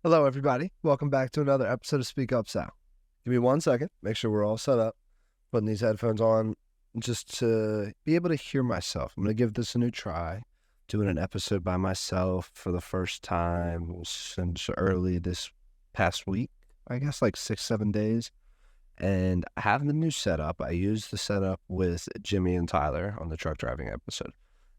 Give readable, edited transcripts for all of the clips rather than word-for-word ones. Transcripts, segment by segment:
Hello, everybody. Welcome back to another episode of Speak Up Sal. Give me 1 second. Make sure we're all set up. Putting these headphones on just to be able to hear myself. I'm going to give this a new try. Doing an episode by myself for the first time since early this past week. I guess like 6-7 days. And I have the new setup. I used the setup with Jimmy and Tyler on the truck driving episode.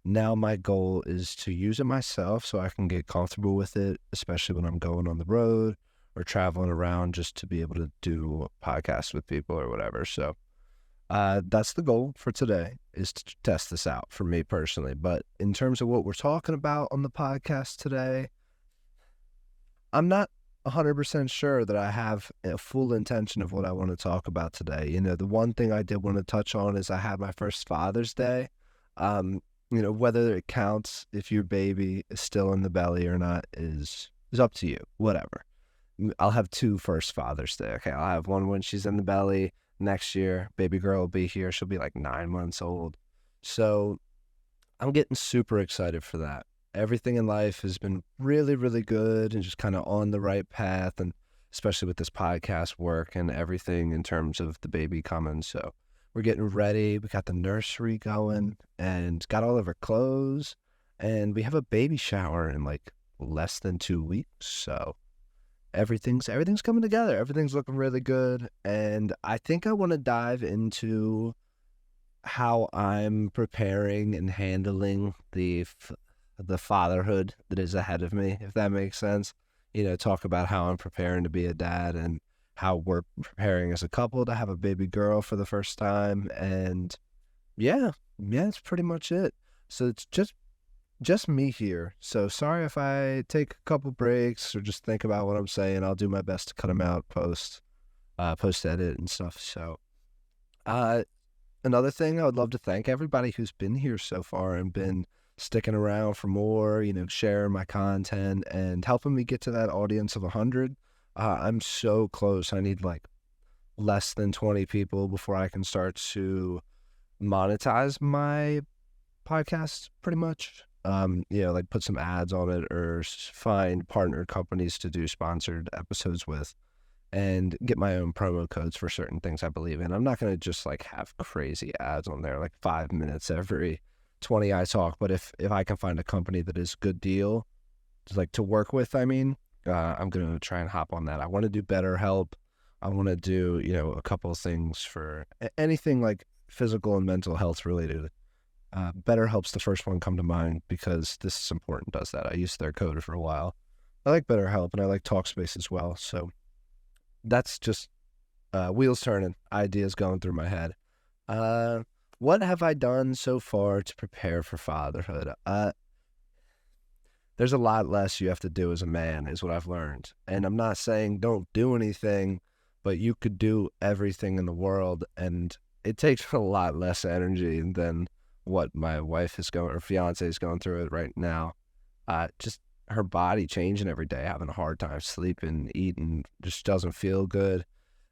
Now my goal is to use it myself so I can get comfortable with it, especially when I'm going on the road or traveling around, just to be able to do podcasts with people or whatever. So that's the goal for today, is to test this out for me personally. But in terms of what we're talking about on the podcast today, I'm not 100% sure that I have a full intention of what I want to talk about today. You know, the one thing I did want to touch on is I had my first Father's Day. Whether it counts if your baby is still in the belly or not is up to you, whatever. I'll have two first Father's Day, okay? I'll have one when she's in the belly next year. Baby girl will be here. She'll be like 9 months old. So I'm getting super excited for that. Everything in life has been really, really good and just kind of on the right path, and especially with this podcast work and everything in terms of the baby coming. So we're getting ready. We got the nursery going and got all of our clothes. And we have a baby shower in like less than 2 weeks. So everything's coming together. Everything's looking really good. And I think I want to dive into how I'm preparing and handling the fatherhood that is ahead of me, if that makes sense. You know, talk about how I'm preparing to be a dad and how we're preparing as a couple to have a baby girl for the first time. And yeah, that's pretty much it. So it's just me here. So sorry if I take a couple breaks or just think about what I'm saying. I'll do my best to cut them out post edit and stuff. So another thing, I would love to thank everybody who's been here so far and been sticking around for more, sharing my content and helping me get to that audience of 100. I'm so close. I need like less than 20 people before I can start to monetize my podcast pretty much. Like put some ads on it or find partner companies to do sponsored episodes with and get my own promo codes for certain things I believe in. I'm not going to just like have crazy ads on there, like 5 minutes every 20 I talk. But if I can find a company that is a good deal, like to work with, I'm going to try and hop on that. I want to do BetterHelp. I want to do, a couple of things for anything like physical and mental health related. BetterHelp's the first one come to mind because this is important, does that. I used their code for a while. I like BetterHelp and I like Talkspace as well. So that's just wheels turning, ideas going through my head. What have I done so far to prepare for fatherhood? There's a lot less you have to do as a man, is what I've learned. And I'm not saying don't do anything, but you could do everything in the world, and it takes a lot less energy than what my wife is going, or fiance is going through it right now. Just her body changing every day, having a hard time sleeping, eating, just doesn't feel good.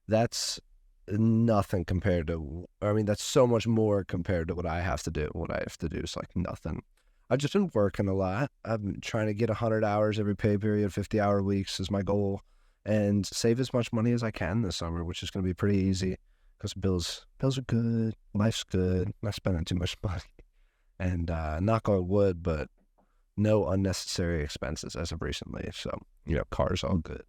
That's nothing compared to, that's so much more compared to what I have to do. What I have to do is like nothing. I've just been working a lot. I've been trying to get 100 hours every pay period, 50-hour weeks is my goal, and save as much money as I can this summer, which is going to be pretty easy because bills are good, life's good, not spending too much money, and knock on wood, but no unnecessary expenses as of recently. So, car's all good.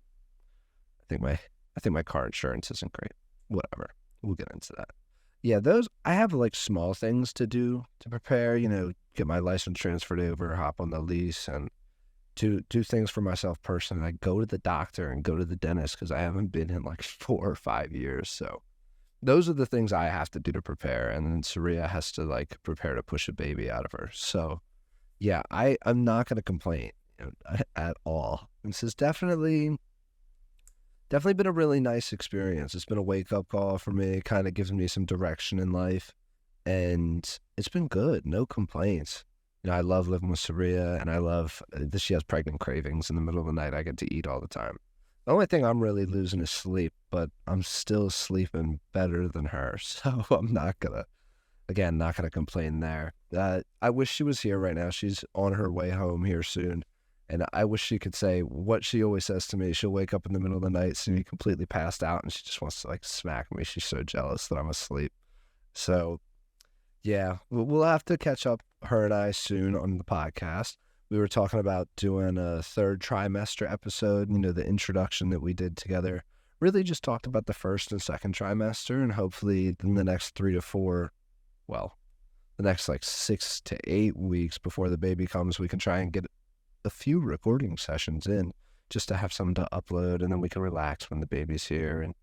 I think my car insurance isn't great. Whatever. We'll get into that. Yeah, I have like small things to do to prepare, get my license transferred over, hop on the lease, and to do things for myself personally. Like go to the doctor and go to the dentist because I haven't been in like 4 or 5 years. So those are the things I have to do to prepare. And then Saria has to like prepare to push a baby out of her. So yeah, I'm not going to complain at all. This has definitely been a really nice experience. It's been a wake-up call for me. It kind of gives me some direction in life. And it's been good. No complaints. I love living with Saria, and I love that she has pregnant cravings in the middle of the night. I get to eat all the time. The only thing I'm really losing is sleep, but I'm still sleeping better than her. So I'm not going to complain there. I wish she was here right now. She's on her way home here soon. And I wish she could say what she always says to me. She'll wake up in the middle of the night, see me completely passed out, and she just wants to like smack me. She's so jealous that I'm asleep. So yeah, we'll have to catch up, her and I, soon on the podcast. We were talking about doing a third trimester episode, the introduction that we did together. Really just talked about the first and second trimester, and hopefully in the next 3 to 4, well, the next like 6 to 8 weeks before the baby comes, we can try and get a few recording sessions in just to have something to upload, and then we can relax when the baby's here and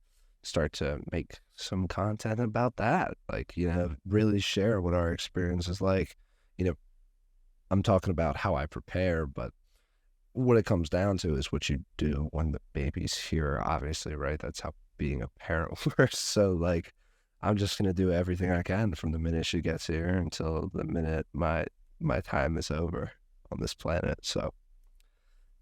start to make some content about that. Like, really share what our experience is like. I'm talking about how I prepare, but what it comes down to is what you do when the baby's here, obviously, right? That's how being a parent works. So, like, I'm just going to do everything I can from the minute she gets here until the minute my time is over on this planet. So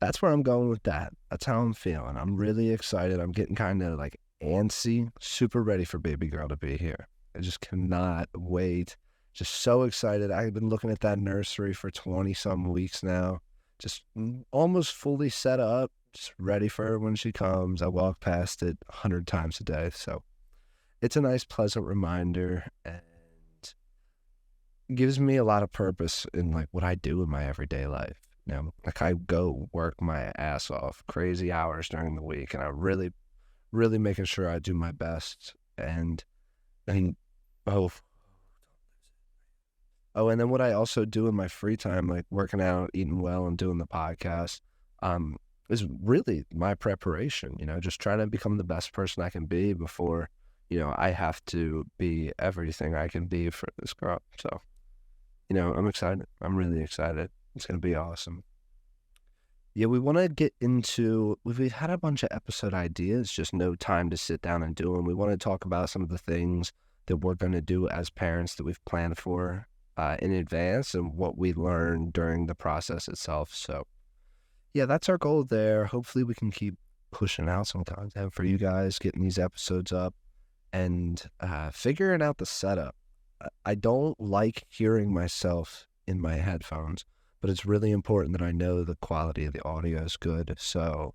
that's where I'm going with that. That's how I'm feeling. I'm really excited. I'm getting kind of like antsy, super ready for baby girl to be here. I just cannot wait. Just so excited. I've been looking at that nursery for 20 some weeks now, just almost fully set up, just ready for her when she comes. I walk past it 100 times a day. So it's a nice, pleasant reminder, and gives me a lot of purpose in like what I do in my everyday life. Like I go work my ass off crazy hours during the week, and I really, really making sure I do my best. And and then what I also do in my free time, like working out, eating well, and doing the podcast, is really my preparation, just trying to become the best person I can be before, I have to be everything I can be for this girl. So, I'm excited. I'm really excited. It's going to be awesome. Yeah, we want to get into, we've had a bunch of episode ideas, just no time to sit down and do them. We want to talk about some of the things that we're going to do as parents that we've planned for in advance, and what we learned during the process itself. So yeah, that's our goal there. Hopefully we can keep pushing out some content for you guys, getting these episodes up, and figuring out the setup. I don't like hearing myself in my headphones, but it's really important that I know the quality of the audio is good. So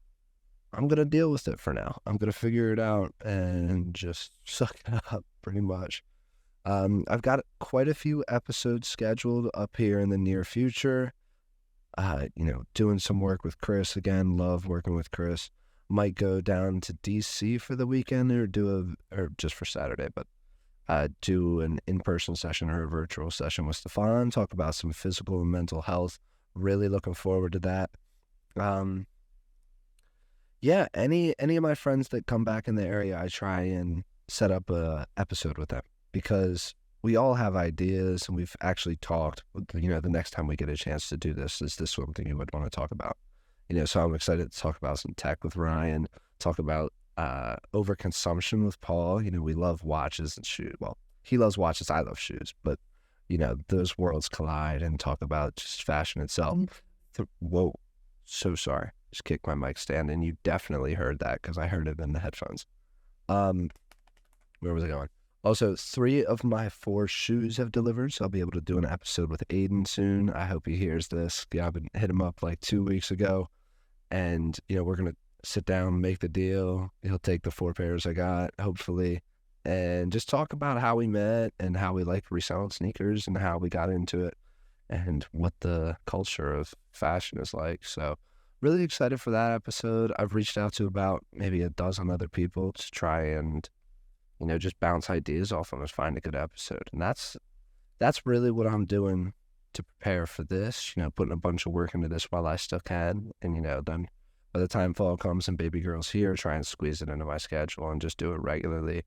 I'm going to deal with it for now. I'm going to figure it out and just suck it up pretty much. I've got quite a few episodes scheduled up here in the near future. Doing some work with Chris again. Love working with Chris. Might go down to DC for the weekend or just for Saturday, but do an in-person session or a virtual session with Stefan, talk about some physical and mental health. Really looking forward to that. Yeah, any of my friends that come back in the area, I try and set up a episode with them, because we all have ideas, and we've actually talked, the next time we get a chance to do this, is this something you would want to talk about? So I'm excited to talk about some tech with Ryan, talk about overconsumption with Paul. We love watches and shoes. Well, he loves watches, I love shoes, but those worlds collide, and talk about just fashion itself. Whoa, so sorry. Just kicked my mic stand, and you definitely heard that because I heard it in the headphones. Where was I going? Also, 3 of my 4 shoes have delivered, so I'll be able to do an episode with Aiden soon. I hope he hears this. Yeah, I've been hit him up like 2 weeks ago, and we're gonna sit down, make the deal. He'll take the 4 pairs I got, hopefully, and just talk about how we met and how we like reselling sneakers and how we got into it and what the culture of fashion is like. So really excited for that episode. I've reached out to about maybe a dozen other people to try and just bounce ideas off them and find a good episode. And that's really what I'm doing to prepare for this, putting a bunch of work into this while I still can. And, then by the time fall comes and baby girl's here, try and squeeze it into my schedule and just do it regularly.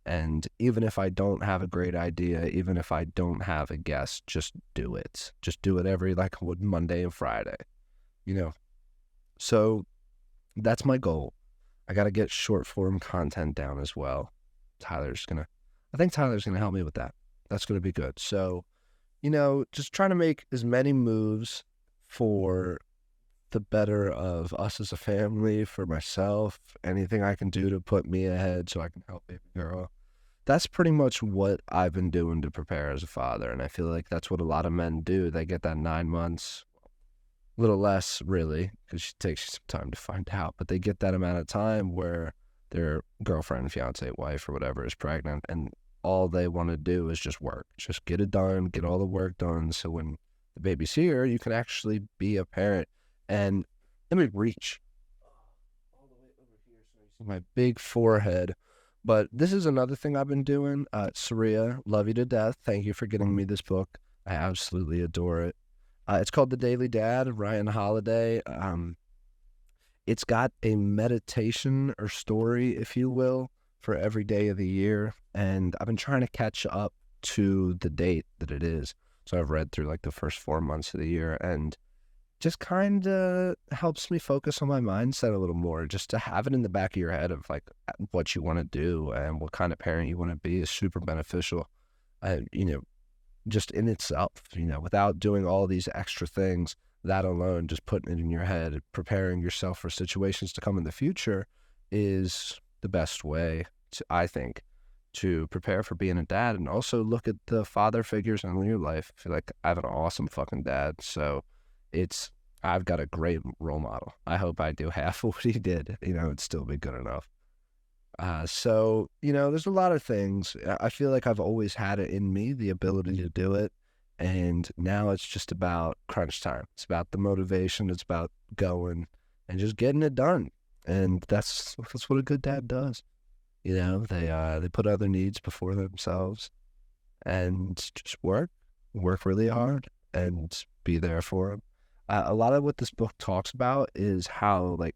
And even if I don't have a great idea, even if I don't have a guest, just do it. Just do it every, like I would Monday and Friday, So that's my goal. I got to get short form content down as well. I think Tyler's gonna help me with that. That's gonna be good. So, just trying to make as many moves for the better of us as a family, for myself, anything I can do to put me ahead so I can help baby girl. That's pretty much what I've been doing to prepare as a father, and I feel like that's what a lot of men do. They get that 9 months, A little less, really, because it takes some time to find out. But they get that amount of time where their girlfriend, fiance, wife, or whatever is pregnant, and all they want to do is just work. Just get it done, get all the work done. So when the baby's here, you can actually be a parent. And let me reach all the way over here so you see my big forehead. But this is another thing I've been doing. Saria, love you to death. Thank you for getting me this book. I absolutely adore it. It's called The Daily Dad, Ryan Holiday. It's got a meditation or story, if you will, for every day of the year. And I've been trying to catch up to the date that it is. So I've read through like the first 4 months of the year, and just kind of helps me focus on my mindset a little more. Just to have it in the back of your head of like what you want to do and what kind of parent you want to be is super beneficial. Just in itself, without doing all these extra things, that alone, just putting it in your head, preparing yourself for situations to come in the future is the best way to, I think, to prepare for being a dad. And also look at the father figures in your life. I feel like I have an awesome fucking dad. So I've got a great role model. I hope I do half of what he did, it'd still be good enough. So, there's a lot of things. I feel like I've always had it in me, the ability to do it. And now it's just about crunch time. It's about the motivation. It's about going and just getting it done. And that's what a good dad does. They put other needs before themselves and just work really hard and be there for them. A lot of what this book talks about is how like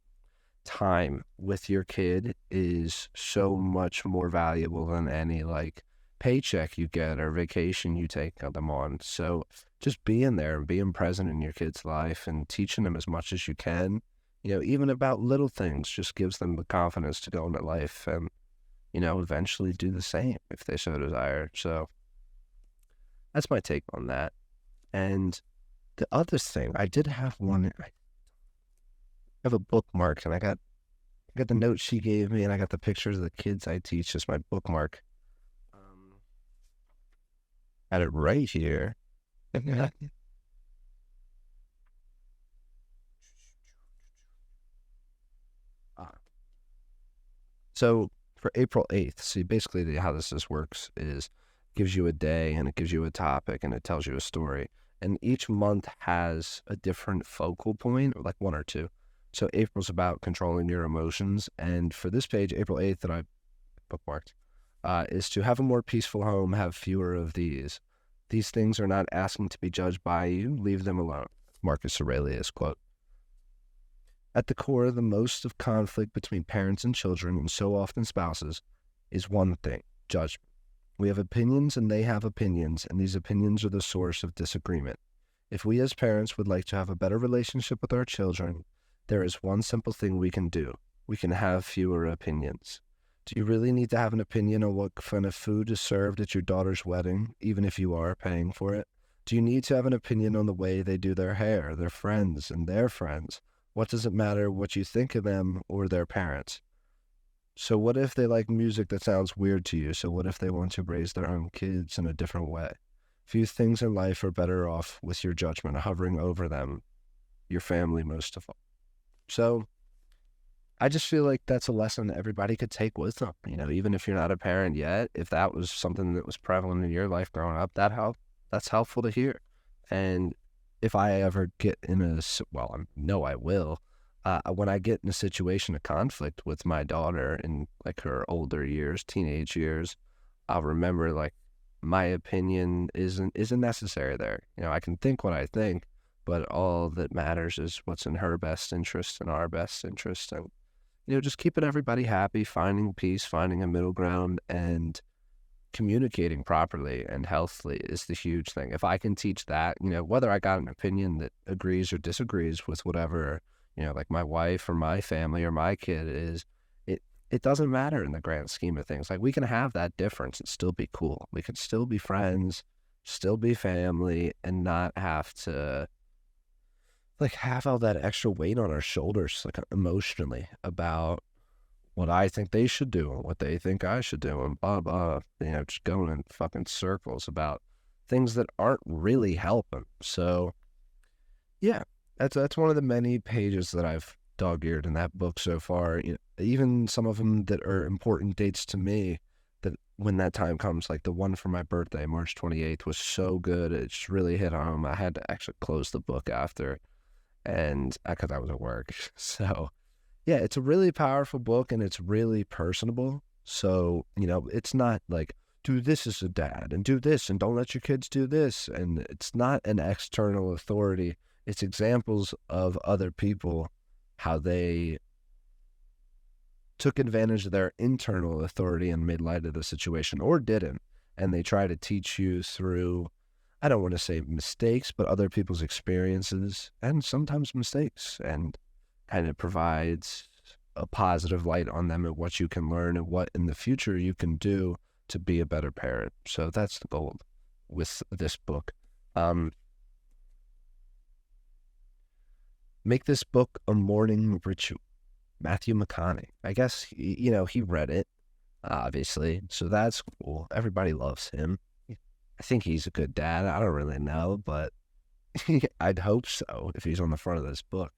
time with your kid is so much more valuable than any like paycheck you get or vacation you take them on. So just being there and being present in your kid's life and teaching them as much as you can, even about little things, just gives them the confidence to go into life and, eventually do the same if they so desire. So that's my take on that. And the other thing, I did have one. I have a bookmark, and I got the notes she gave me, and I got the pictures of the kids I teach as my bookmark. Had it right here. So for April 8th, see, basically how this works is gives you a day and it gives you a topic and it tells you a story. And each month has a different focal point, or like one or two. So April's about controlling your emotions. And for this page, April 8th, that I bookmarked, is to have a more peaceful home, have fewer of these. These things are not asking to be judged by you. Leave them alone. Marcus Aurelius quote. At the core, the most of conflict between parents and children, and so often spouses, is one thing: judgment. We have opinions and they have opinions, and these opinions are the source of disagreement. If we as parents would like to have a better relationship with our children, there is one simple thing we can do. We can have fewer opinions. Do you really need to have an opinion on what kind of food is served at your daughter's wedding, even if you are paying for it? Do you need to have an opinion on the way they do their hair, their friends, and their friends? What does it matter what you think of them or their parents? So what if they like music that sounds weird to you? So what if they want to raise their own kids in a different way? Few things in life are better off with your judgment hovering over them, your family most of all. So I just feel like that's a lesson that everybody could take with them. Even if you're not a parent yet, if that was something that was prevalent in your life growing up, that's helpful to hear. And if I ever get in I know I will, when I get in a situation of conflict with my daughter in like her older years, teenage years, I'll remember like my opinion isn't necessary there. I can think what I think, but all that matters is what's in her best interest and our best interest. And, just keeping everybody happy, finding peace, finding a middle ground, and communicating properly and healthily is the huge thing. If I can teach that, whether I got an opinion that agrees or disagrees with whatever, like my wife or my family or my kid is, it doesn't matter in the grand scheme of things. Like we can have that difference and still be cool. We can still be friends, still be family, and not have to like have all that extra weight on our shoulders, like emotionally, about what I think they should do and what they think I should do and blah, blah, just going in fucking circles about things that aren't really helping. So, yeah, That's one of the many pages that I've dog-eared in that book so far. Even some of them that are important dates to me, that when that time comes, like the one for my birthday, March 28th, was so good. It just really hit home. I had to actually close the book after, and because I was at work. So, yeah, it's a really powerful book, and it's really personable. So, it's not like, do this as a dad and do this and don't let your kids do this. And it's not an external authority. It's examples of other people, how they took advantage of their internal authority and made light of the situation, or didn't. And they try to teach you through, I don't want to say mistakes, but other people's experiences and sometimes mistakes, and kind of provides a positive light on them and what you can learn and what in the future you can do to be a better parent. So that's the goal with this book. Make this book a morning ritual. Matthew McConaughey. I guess, he read it, obviously. So that's cool. Everybody loves him. I think he's a good dad. I don't really know, but I'd hope so if he's on the front of this book.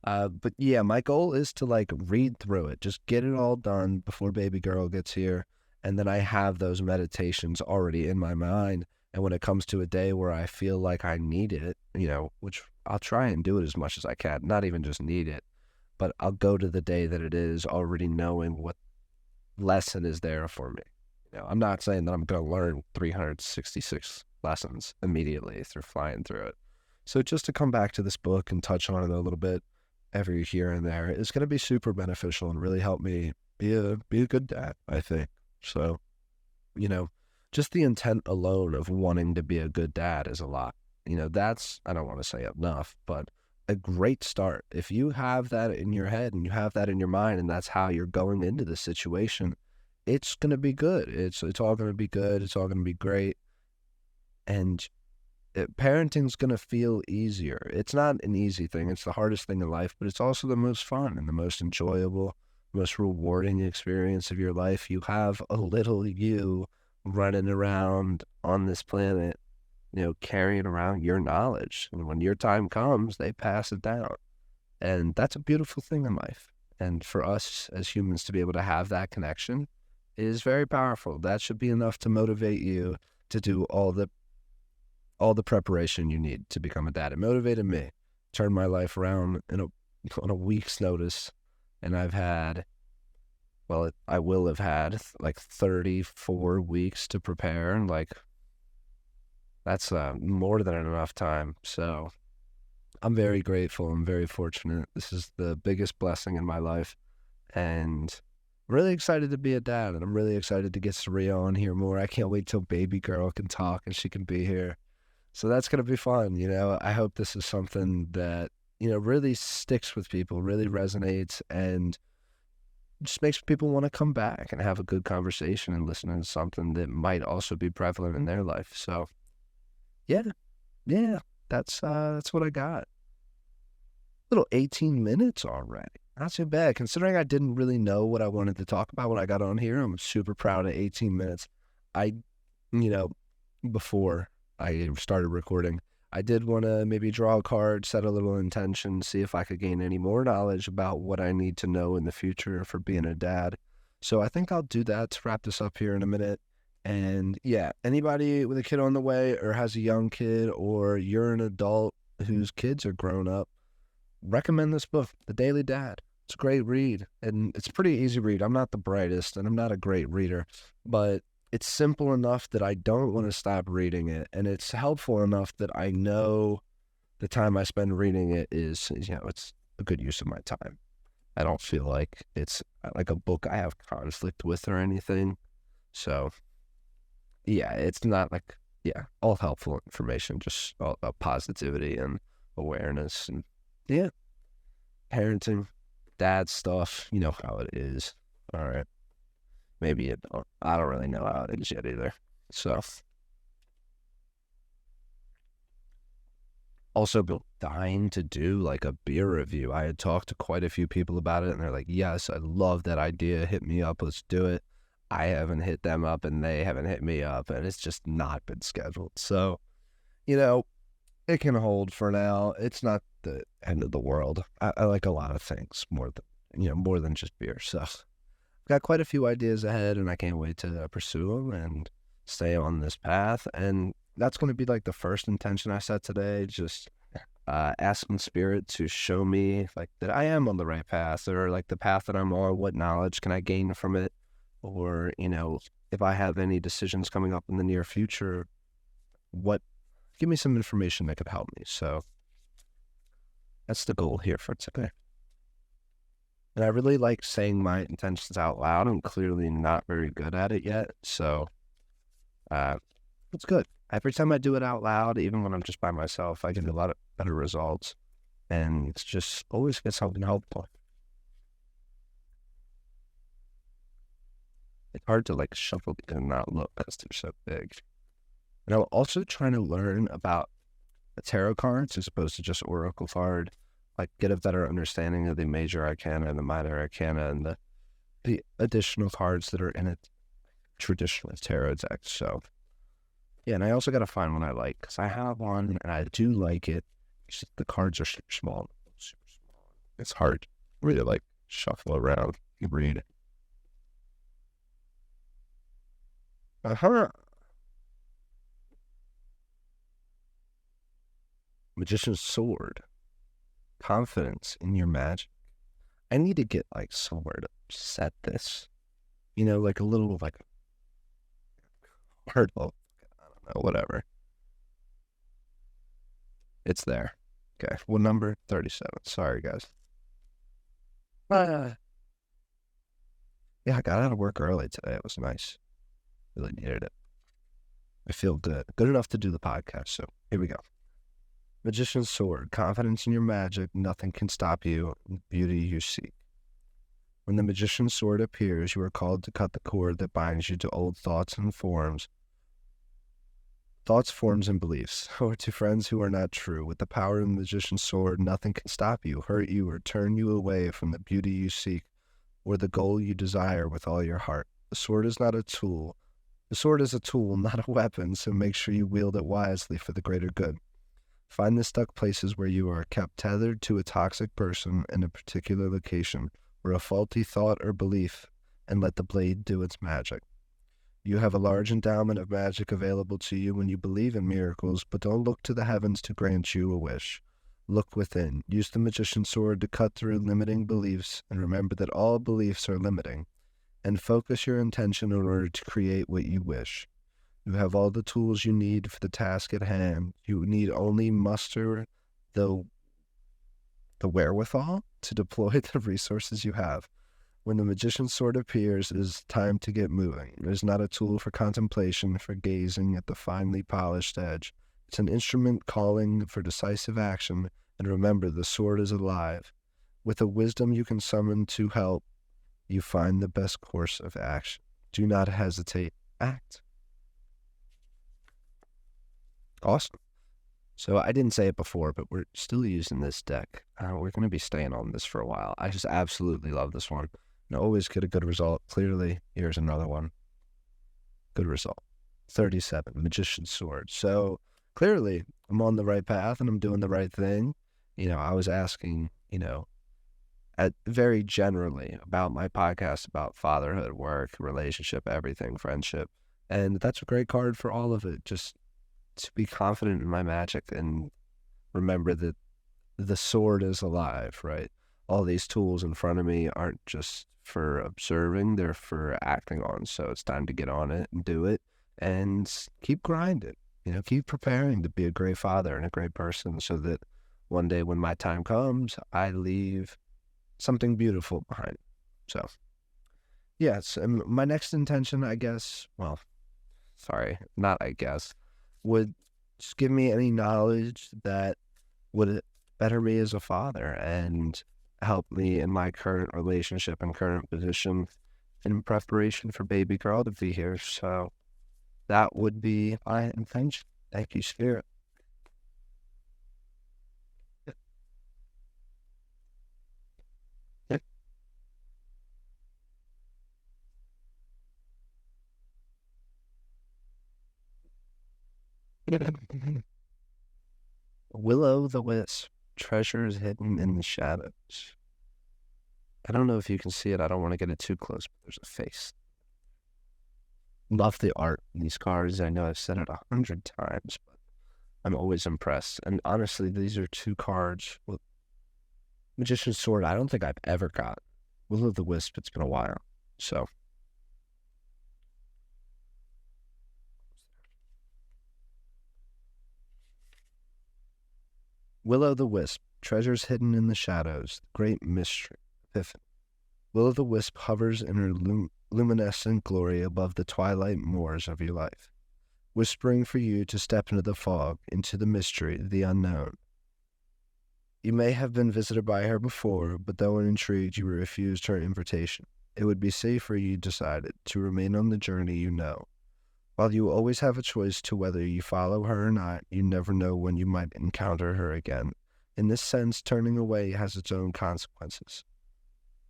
But yeah, my goal is to read through it. Just get it all done before baby girl gets here. And then I have those meditations already in my mind. And when it comes to a day where I feel like I need it, which I'll try and do it as much as I can, not even just need it, but I'll go to the day that it is already knowing what lesson is there for me. I'm not saying that I'm going to learn 366 lessons immediately through flying through it. So just to come back to this book and touch on it a little bit every here and there is going to be super beneficial and really help me be a good dad, I think. So, just the intent alone of wanting to be a good dad is a lot. That's, I don't want to say enough, but a great start. If you have that in your head and you have that in your mind, and that's how you're going into the situation, it's going to be good. It's all going to be good. It's all going to be great. And parenting's going to feel easier. It's not an easy thing. It's the hardest thing in life, but it's also the most fun and the most enjoyable, most rewarding experience of your life. You have a little you running around on this planet, carrying around your knowledge. And when your time comes, they pass it down. And that's a beautiful thing in life. And for us as humans to be able to have that connection is very powerful. That should be enough to motivate you to do all the preparation you need to become a dad. It motivated me. Turned my life around on a week's notice. And I've had, I will have had 34 weeks to prepare. And that's more than enough time. So I'm very grateful. I'm very fortunate. This is the biggest blessing in my life. And I'm really excited to be a dad. And I'm really excited to get Saria on here more. I can't wait till baby girl can talk and she can be here. So that's going to be fun. I hope this is something that, really sticks with people, really resonates, and just makes people want to come back and have a good conversation and listen to something that might also be prevalent in their life. So yeah, that's what I got. Little 18 minutes already. Not too bad, considering I didn't really know what I wanted to talk about when I got on here. I'm super proud of 18 minutes. Before I started recording, I did want to maybe draw a card, set a little intention, see if I could gain any more knowledge about what I need to know in the future for being a dad. So I think I'll do that to wrap this up here in a minute. And yeah, anybody with a kid on the way or has a young kid, or you're an adult whose kids are grown up, recommend this book, The Daily Dad. It's a great read, and it's a pretty easy read. I'm not the brightest, and I'm not a great reader, but it's simple enough that I don't want to stop reading it, and it's helpful enough that I know the time I spend reading it is, it's a good use of my time. I don't feel like it's like a book I have conflict with or anything. So, yeah, it's not all helpful information, just all about positivity and awareness and, parenting, dad stuff, you know how it is. All right. Maybe I don't really know how it is yet either. So, also been dying to do a beer review. I had talked to quite a few people about it, and they're like, yes, I love that idea. Hit me up. Let's do it. I haven't hit them up, and they haven't hit me up, and it's just not been scheduled. So, it can hold for now. It's not the end of the world. I like a lot of things more than just beer. So I've got quite a few ideas ahead, and I can't wait to pursue them and stay on this path. And that's going to be like the first intention I set today. Just asking spirit to show me like that I am on the right path, or like the path that I'm on. What knowledge can I gain from it, or if I have any decisions coming up in the near future, give me some information that could help me. So that's the goal here for today. And I really like saying my intentions out loud. I'm clearly not very good at it yet. So it's good. Every time I do it out loud, even when I'm just by myself, I get a lot of better results. And it's just always get something helpful. It's hard to like shuffle and not look because they're so big. And I'm also trying to learn about the tarot cards as opposed to just oracle card. Like get a better understanding of the major arcana and the minor arcana and the additional cards that are in a traditional tarot deck. So yeah, and I also got to find one I like because I have one and I do like it. It's just the cards are super small. It's hard to really like shuffle around and read. Magician's Sword. Confidence in your magic. I need to get like somewhere to set this. Like a little like hard. I don't know, whatever. It's there. Okay. What number? 37. Sorry, guys. Yeah, I got out of work early today. It was nice. Really needed it. I feel good. Good enough to do the podcast. So here we go. Magician's Sword. Confidence in your magic. Nothing can stop you. Beauty you seek. When the Magician's Sword appears, you are called to cut the cord that binds you to old thoughts, forms, and beliefs, or to friends who are not true. With the power of the Magician's Sword, nothing can stop you, hurt you, or turn you away from the beauty you seek, or the goal you desire with all your heart. The sword is not a tool. The sword is a tool, not a weapon, so make sure you wield it wisely for the greater good. Find the stuck places where you are kept tethered to a toxic person in a particular location, or a faulty thought or belief, and let the blade do its magic. You have a large endowment of magic available to you when you believe in miracles, but don't look to the heavens to grant you a wish. Look within. Use the Magician's Sword to cut through limiting beliefs, and remember that all beliefs are limiting, and focus your intention in order to create what you wish. You have all the tools you need for the task at hand. You need only muster the wherewithal to deploy the resources you have. When the Magician's Sword appears, it is time to get moving. It is not a tool for contemplation, for gazing at the finely polished edge. It's an instrument calling for decisive action, and remember, the sword is alive. With the wisdom you can summon to help, you find the best course of action. Do not hesitate. Act. Awesome. So I didn't say it before, but we're still using this deck. We're going to be staying on this for a while. I just absolutely love this one. And always get a good result. Clearly, here's another one. Good result. 37, Magician's Sword. So clearly, I'm on the right path and I'm doing the right thing. I was asking, very generally about my podcast, about fatherhood, work, relationship, everything, friendship. And that's a great card for all of it. Just to be confident in my magic and remember that the sword is alive, right? All these tools in front of me aren't just for observing, they're for acting on. So it's time to get on it and do it and keep grinding, keep preparing to be a great father and a great person so that one day when my time comes, I leave something beautiful behind. So, yes, and my next intention, I guess, would just give me any knowledge that would better me as a father and help me in my current relationship and current position in preparation for baby girl to be here. So that would be my intention. Thank you, Spirit. Will-o'-the-wisp, treasure is hidden in the shadows. I don't know if you can see it. I don't want to get it too close, but there's a face. Love the art in these cards. I know I've said it 100 times, but I'm always impressed. And honestly, these are two cards with Magician's Sword I don't think I've ever got. Will-o'-the-wisp, it's been a while. So, Will-o'-the-wisp, treasures hidden in the shadows, the great mystery, epiphany. Will-o'-the-wisp hovers in her luminescent glory above the twilight moors of your life, whispering for you to step into the fog, into the mystery, the unknown. You may have been visited by her before, but though intrigued, you refused her invitation. It would be safer, you decided, to remain on the journey you know. While you always have a choice to whether you follow her or not, you never know when you might encounter her again. In this sense, turning away has its own consequences.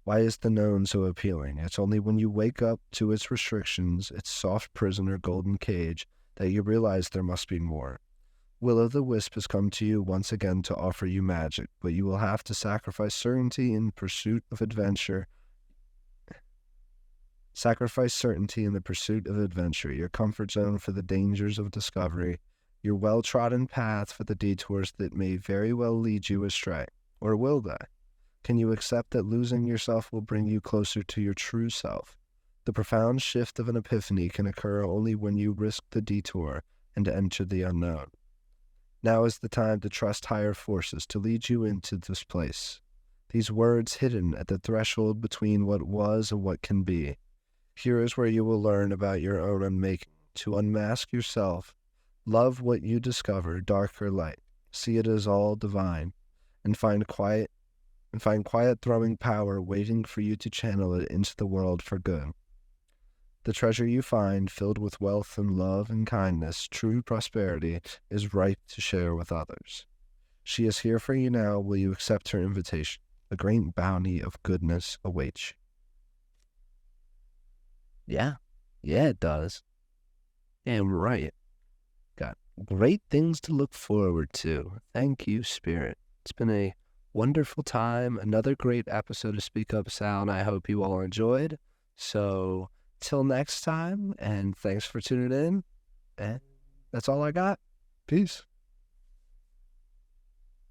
Why is the known so appealing? It's only when you wake up to its restrictions, its soft prison or golden cage, that you realize there must be more. Will-o'-the-wisp has come to you once again to offer you magic, but you will have to sacrifice certainty in pursuit of adventure. Sacrifice certainty in the pursuit of adventure, your comfort zone for the dangers of discovery, your well-trodden path for the detours that may very well lead you astray. Or will they? Can you accept that losing yourself will bring you closer to your true self? The profound shift of an epiphany can occur only when you risk the detour and enter the unknown. Now is the time to trust higher forces to lead you into this place. These words hidden at the threshold between what was and what can be. Here is where you will learn about your own unmaking, to unmask yourself, love what you discover, dark or light, see it as all divine, and find quiet thrumming power waiting for you to channel it into the world for good. The treasure you find, filled with wealth and love and kindness, true prosperity, is ripe to share with others. She is here for you now. Will you accept her invitation? A great bounty of goodness awaits you. Yeah, it does. Damn right. Got great things to look forward to. Thank you, Spirit. It's been a wonderful time. Another great episode of Speak Up Sal, and I hope you all enjoyed. So, till next time, and thanks for tuning in. And that's all I got. Peace.